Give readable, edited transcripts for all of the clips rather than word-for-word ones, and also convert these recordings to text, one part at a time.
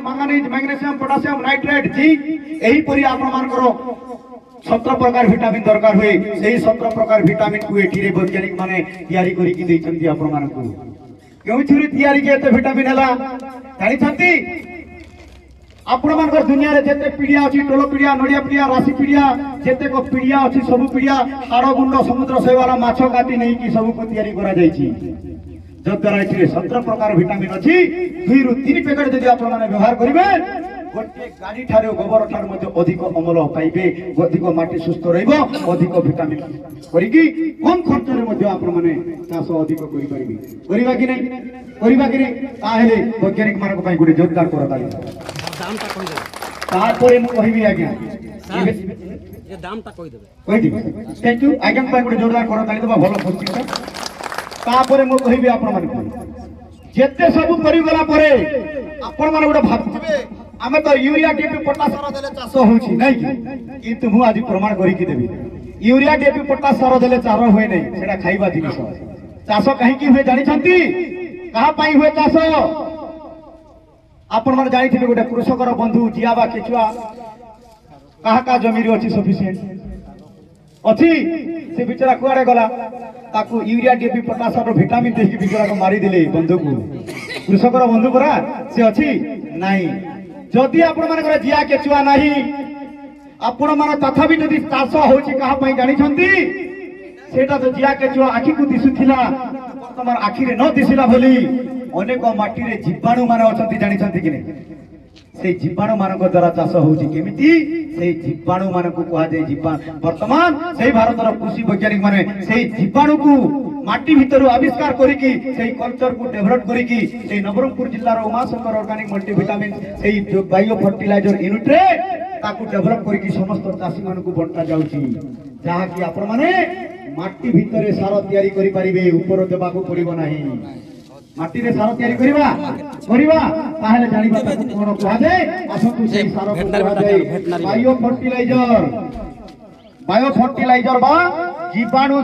मांगानीज magnesium potassium nitrate zinc यही परि आपण मानकर 17 प्रकार विटामिन दरकार हुए से 17 प्रकार विटामिन को एठी रे वैज्ञानिक माने तैयारी करी कि दैछन्ती आपण मानकू केउ छुरी तैयारी के एते विटामिन हला जानि छन्ती आपण मानकर दुनिया रे जेते पीडिया अछि टोलो पीडिया नडिया पीडिया राशि पीडिया जेते को पीडिया अछि सब पीडिया हाड़ गुंड समुद्र सेवाला माछो काटी नै कि सब को तैयारी करा जायछि जद्वारा एठी 17 प्रकार विटामिन अछि 2 रु 3 पैकेट जदि आपण माने व्यवहार करिवे गोटे गाड़ी ठारे गोबर ठार मध्ये अधिक अमल पाइबे अधिक माटी सुस्थ रहइबो अधिक विटामिन करिकि कम खर्च रे मध्ये आपण माने चाष अधिक करि परिबे करिबा कि नै ताहेले वैज्ञानिक मानक पई गोटे जोरदार करताली दामटा कहि देबे तारपरे मु कहिबी आज्ञा ए दामटा कहि देबे थैंक यू आज्ञा पई गोटे जोरदार करताली देबा भलो फसिता तापरे मु कहिबी आपण मानक जेते सब करि गला परे आपण माने गोटे भाबथिबे आमे तो यूरिया डीएपी पोटास सार देले चाष होउछि नै किंतु मु आज प्रमाण करि कि देबी यूरिया डीएपी पोटास सार देले चार होय नै सेडा खाइबा जिनिस चाष काहे कि होय जानि छथि कहा पई होय चाष आपण माने जानि थिबे गोटे कृषकर बंधु जियाबा केचुआ कहा का जमीर अछि सफिशिएंट अछि से बिचारा कुआडे गला ताकू यूरिया डीएपी पोटास सार विटामिन देहि बिचारा को मारी दिले बंधु को कृषकर बंधु परा से अछि नाही जदि आपण मानकर जिया केचुआ नाही आपण मान तथापि जदि चाष होछि कहा पई जानि छथि सेटा तो जिया केचुआ आखि को दिसुथिला वर्तमान आखि रे न दिसिला बोली अनेक माटी रे जीवाणु मान अछंती जानि छथि कि नै से जीवाणु मानक द्वारा चाष होछि केमिति से जीवाणु मानक कहा जाय जीवाणु वर्तमान से भारतर कृषि वैज्ञानिक माने से जीवाणु को माटी भीतर आविष्कार करिकी से कल्चर को डेवलप करिकी से नवरंगपुर जिल्ला रो उमाशंकर ऑर्गेनिक मल्टीविटामिन से बायो फर्टिलाइजर यूनिट रे ताकू डेवलप करिकी समस्त चाषी मान को बंटा जाउची जहा कि आपण माने माटी भीतर सार तयारी करि परिबे ऊपर देबा को पड़िबो नाही माटी रे सार तयारी करिबा ताहेले जानिबा ताकू कोन कहा जाय असंतु से सार को कहा जाय बायो फर्टिलाइजर बा जीवाणु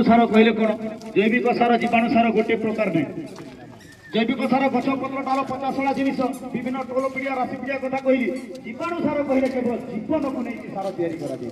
सार कहले कोन जैविक सार जीवाणु सार गोटे प्रकार नै जैविक सार गछ पत्र डाल 50 जिनिस विभिन्न टोलो पीडिया राशि पीडिया कथा कहली जीवाणु सार कहले केवल जीवन को नै सार तयारी करा जाय